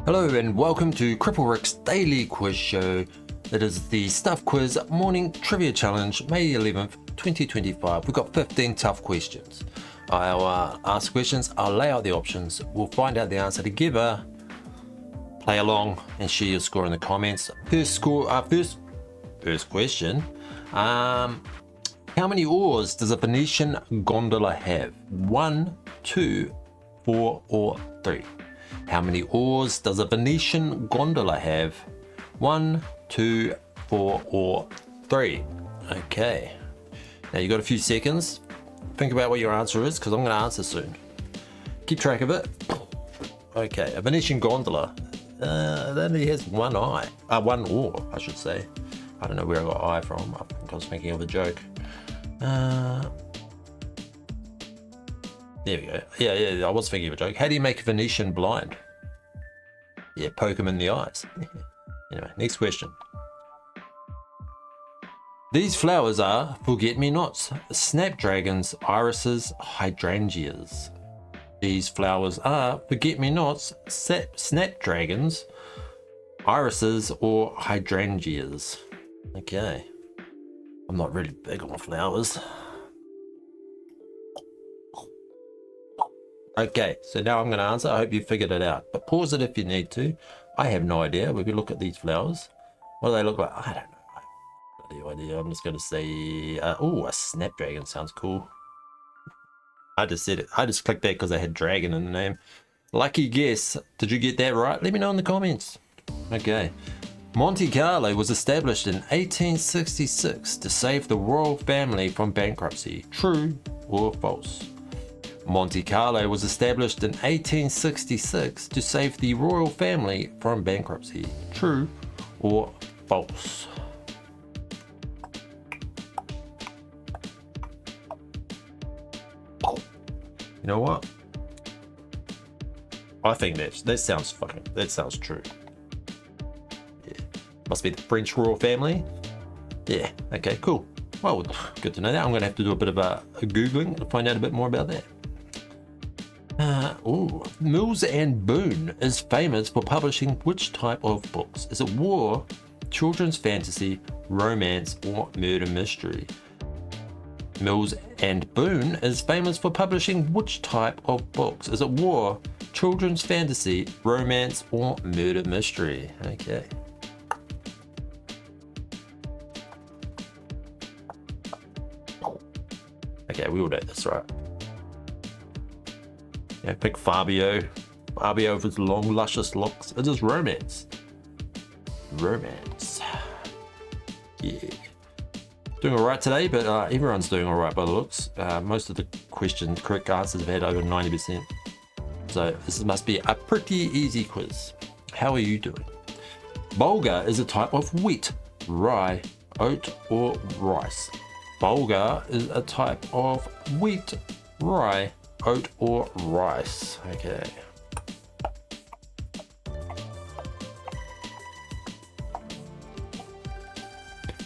Hello and welcome to Cripple Rick's daily quiz show. It is the Stuff Quiz Morning Trivia Challenge, May 11th, 2025. We've got 15 tough questions. I'll ask questions, I'll lay out the options, we'll find out the answer together, play along and share your score in the comments. First question. How many oars does a Venetian gondola have? 1, 2, 4 or 3? How many oars does a Venetian gondola have? 1, 2, 4 or 3? Okay, now you got a few seconds. Think about what your answer is, because I'm going to answer soon. Keep track of it. Okay, a Venetian gondola, it only has one oar, I should say. I don't know where I got eye from. I think I was thinking of a joke. There we go. Yeah, I was thinking of a joke. How do you make a Venetian blind? Yeah, poke him in the eyes. Anyway, next question. These flowers are forget-me-nots, snapdragons, irises, hydrangeas. These flowers are forget-me-nots, snapdragons, irises, or hydrangeas. Okay. I'm not really big on flowers. Okay, so now I'm going to answer. I hope you figured it out, but pause it if you need to. I have no idea. We can look at these flowers. What do they look like? I don't know. I have no idea. I'm just going to say, oh, a snapdragon sounds cool. I just said it. I just clicked that because they had dragon in the name. Lucky guess. Did you get that right? Let me know in the comments. Okay. Monte Carlo was established in 1866 to save the royal family from bankruptcy. True or false? Monte Carlo was established in 1866 to save the royal family from bankruptcy. True or false? You know what? I think that sounds true. Yeah. Must be the French royal family. Yeah. Okay, cool. Well, good to know that. I'm going to have to do a bit of a Googling to find out a bit more about that. Mills and Boon is famous for publishing which type of books? Is it war, children's fantasy, romance, or murder mystery? Mills and Boon is famous for publishing which type of books? Is it war, children's fantasy, romance, or murder mystery? Okay. Okay, we all know this, right? Yeah, pick Fabio. Fabio with his long, luscious locks. It is romance. Romance. Yeah. Doing alright today, but everyone's doing alright by the looks. Most of the questions, correct answers have had over 90%. So this must be a pretty easy quiz. How are you doing? Bulgur is a type of wheat, rye, oat, or rice. Bulgur is a type of wheat, rye, oat, or rice. Okay.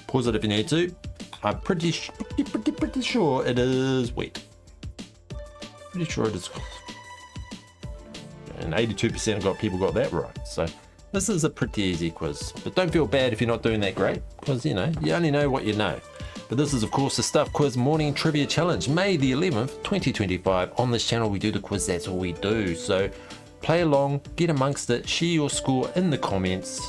Pause it if you need to. I'm pretty sure it is wheat. Pretty sure it is. And 82% of people got that right. So this is a pretty easy quiz. But don't feel bad if you're not doing that great, because you only know what you know. But this is, of course, the Stuff Quiz Morning Trivia Challenge, May the 11th, 2025. On this channel, we do the quiz. That's all we do. So play along, get amongst it, share your score in the comments.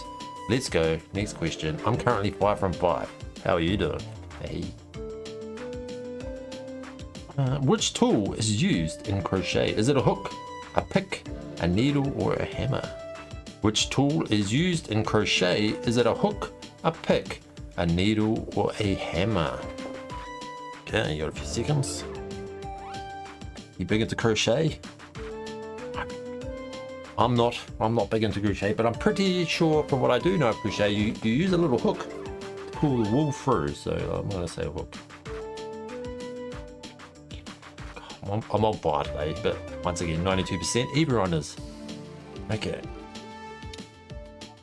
Let's go. Next question. I'm currently 5 from 5. How are you doing? Hey. Which tool is used in crochet? Is it a hook, a pick, a needle, or a hammer? Which tool is used in crochet? Is it a hook, a pick, a needle, or a hammer? Okay, you got a few seconds. You big into crochet? I'm not big into crochet, but I'm pretty sure from what I do know of crochet, you use a little hook to pull the wool through, so I'm gonna say a hook. I'm on fire today, but once again, 92%, everyone is. Okay.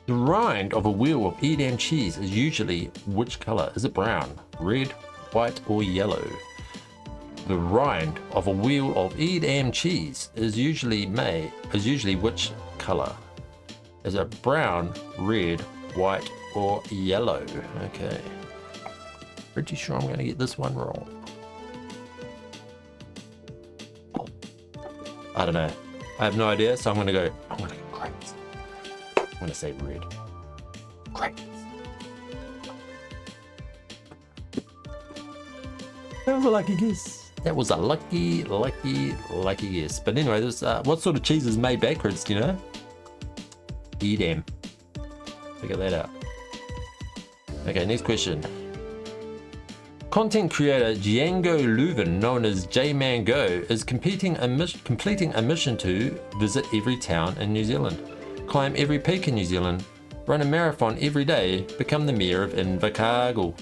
The rind of a wheel of Edam cheese is usually which color? Is it brown, red, white, or yellow? The rind of a wheel of Edam cheese is usually which color? Is it brown, red, white, or yellow? Okay. Pretty sure I'm going to get this one wrong. I don't know. I have no idea, so I'm going to go grapes. I'm going to say red. Grapes. That was a lucky guess. That was a lucky guess. But anyway, this, what sort of cheese is made backwards, do you know? Edam. Figure that out. Okay, next question. Content creator Django Leuven, known as J-Man Go, is completing a mission to visit every town in New Zealand, climb every peak in New Zealand, run a marathon every day, become the mayor of Invercargill.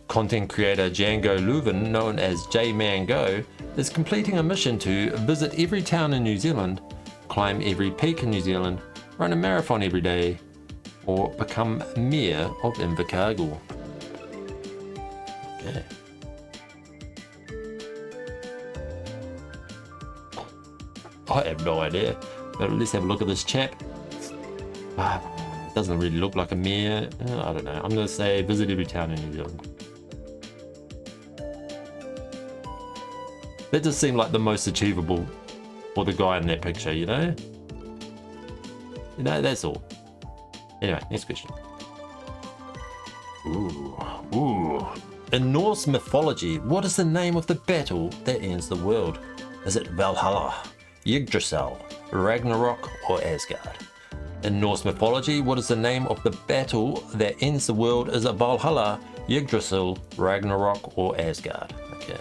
Content creator Django Leuven, known as J-Man Go, is completing a mission to visit every town in New Zealand, climb every peak in New Zealand, run a marathon every day, or become mayor of Invercargill. Okay. I have no idea, but let's have a look at this chap. Doesn't really look like a mayor. I don't know. I'm going to say visit every town in New Zealand. That just seemed like the most achievable for the guy in that picture, you know? You know, that's all. Anyway, next question. Ooh. In Norse mythology, what is the name of the battle that ends the world? Is it Valhalla, Yggdrasil, Ragnarok, or Asgard? In Norse mythology, what is the name of the battle that ends the world? Is it Valhalla, Yggdrasil, Ragnarok, or Asgard? Okay.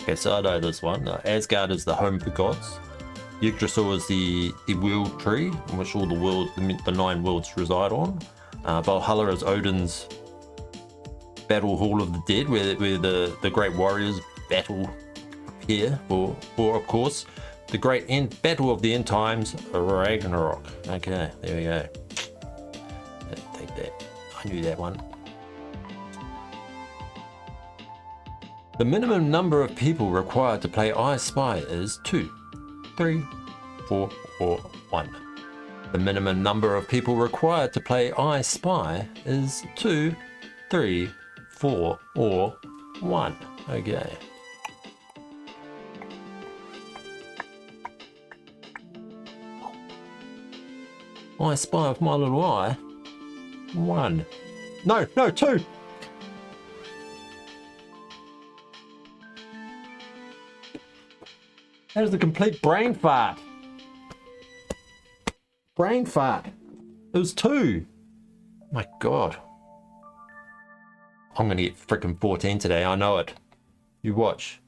Okay, so I know this one. Asgard is the home for gods. Yggdrasil is the world tree in which all the 9 worlds reside on. Valhalla is Odin's battle hall of the dead, where the great warriors battle here for of course the great battle of the end times, Ragnarok. Okay, there we go. Take that. I knew that one. The minimum number of people required to play I Spy is 2, 3, 4, or 1. The minimum number of people required to play I Spy is 2, 3, 4, or 1. Okay. I Spy with my little eye. 1. No, 2. That is a complete brain fart. Brain fart. It was 2. My God. I'm going to get frickin' 14 today. I know it. You watch.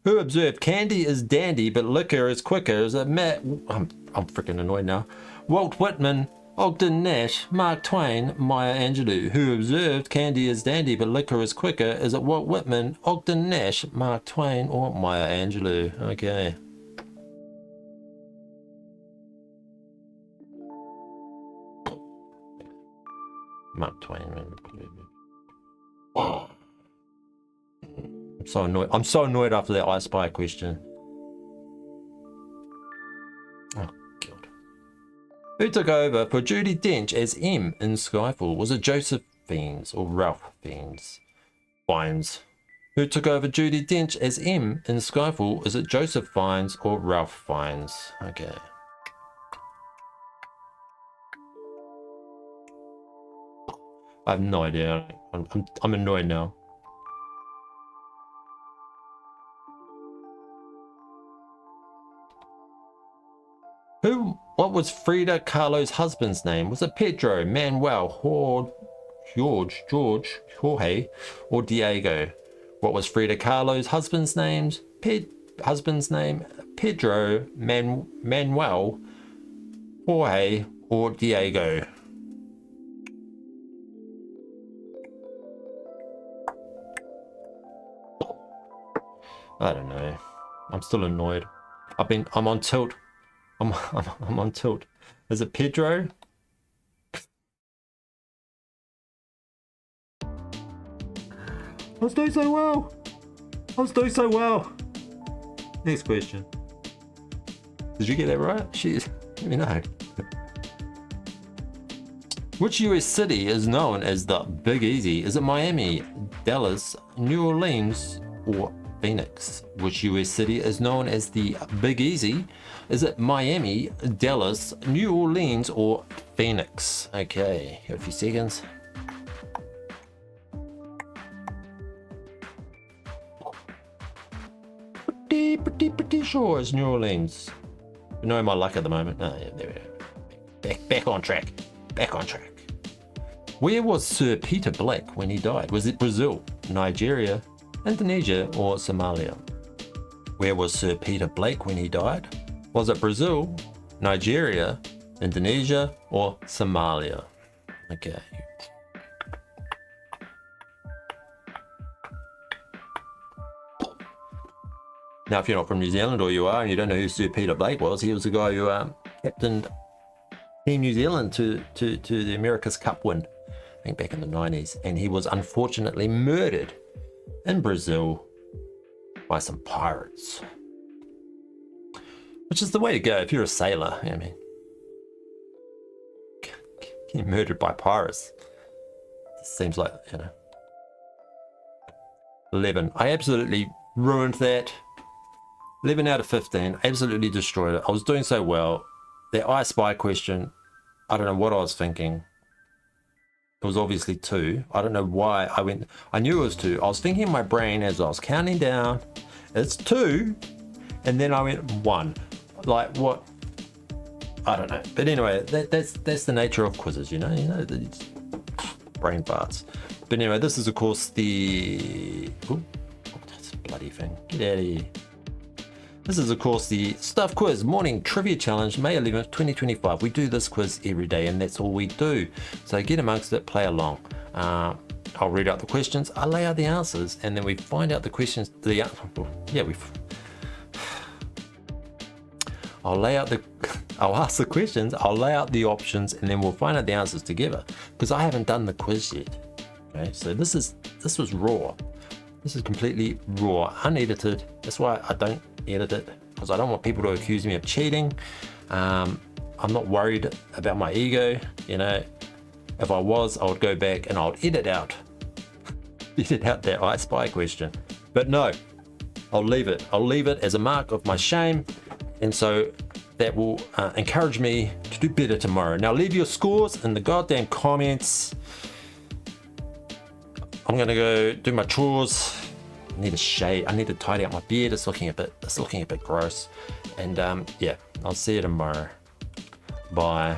Who observed candy is dandy, but liquor is quicker? Is it Matt? I'm frickin' annoyed now. Walt Whitman, Ogden Nash, Mark Twain, Maya Angelou. Who observed candy is dandy, but liquor is quicker? Is it Walt Whitman, Ogden Nash, Mark Twain, or Maya Angelou? Okay. Mark Twain. I'm so annoyed. I'm so annoyed after that I Spy question. Oh, God. Who took over for Judi Dench as M in Skyfall? Was it Joseph Fiennes or Ralph Fiennes? Who took over Judi Dench as M in Skyfall? Is it Joseph Fiennes or Ralph Fiennes? Okay. I have no idea. I'm annoyed now. What was Frida Kahlo's husband's name? Was it Pedro, Manuel, George, Jorge, or Diego? What was Frida Kahlo's husband's name? Pedro, Manuel, Jorge, or Diego? I don't know. I'm still annoyed. I'm on tilt. I'm on tilt. Is it Pedro? I was doing so well. Next question. Did you get that right? Jeez, let me know. Which US city is known as the Big Easy? Is it Miami, Dallas, New Orleans, or Phoenix? Which US city is known as the Big Easy? Is it Miami, Dallas, New Orleans, or Phoenix? Okay, here a few seconds. Pretty sure it's New Orleans. You know my luck at the moment. Oh, yeah, there we go. Back on track. Back on track. Where was Sir Peter Black when he died? Was it Brazil, Nigeria, Indonesia, or Somalia? Where was Sir Peter Black when he died? Was it Brazil, Nigeria, Indonesia, or Somalia? Okay. Now, if you're not from New Zealand, or you are, and you don't know who Sir Peter Blake was, he was the guy who captained Team New Zealand to the America's Cup win, I think back in the 90s. And he was unfortunately murdered in Brazil by some pirates. Which is the way to go if you're a sailor, I mean. Getting murdered by pirates. It seems like, 11. I absolutely ruined that. 11 out of 15, absolutely destroyed it. I was doing so well. The I Spy question, I don't know what I was thinking. It was obviously 2. I don't know why I knew it was 2. I was thinking in my brain as I was counting down, it's 2, and then I went 1. Like what? I don't know. But anyway, that's the nature of quizzes, it's brain farts. But anyway, this is of course the... Ooh, that's a bloody thing. Get out of here. This is, of course, the Stuff Quiz Morning Trivia Challenge, May 11th, 2025. We do this quiz every day, and that's all we do. So get amongst it, play along. I'll read out the questions, I'll lay out the answers, and then we find out the questions. I'll ask the questions, I'll lay out the options, and then we'll find out the answers together. Because I haven't done the quiz yet. Okay, so this was raw. This is completely raw, unedited. That's why I don't edit it, because I don't want people to accuse me of cheating. I'm not worried about my ego. If I was, I would go back and I would edit out that I Spy question. But no, I'll leave it. I'll leave it as a mark of my shame, and so that will encourage me to do better tomorrow. Now leave your scores in the goddamn comments. I'm gonna go do my chores. I need a shave. I need to tidy up my beard. It's looking a bit gross. And yeah, I'll see you tomorrow. Bye.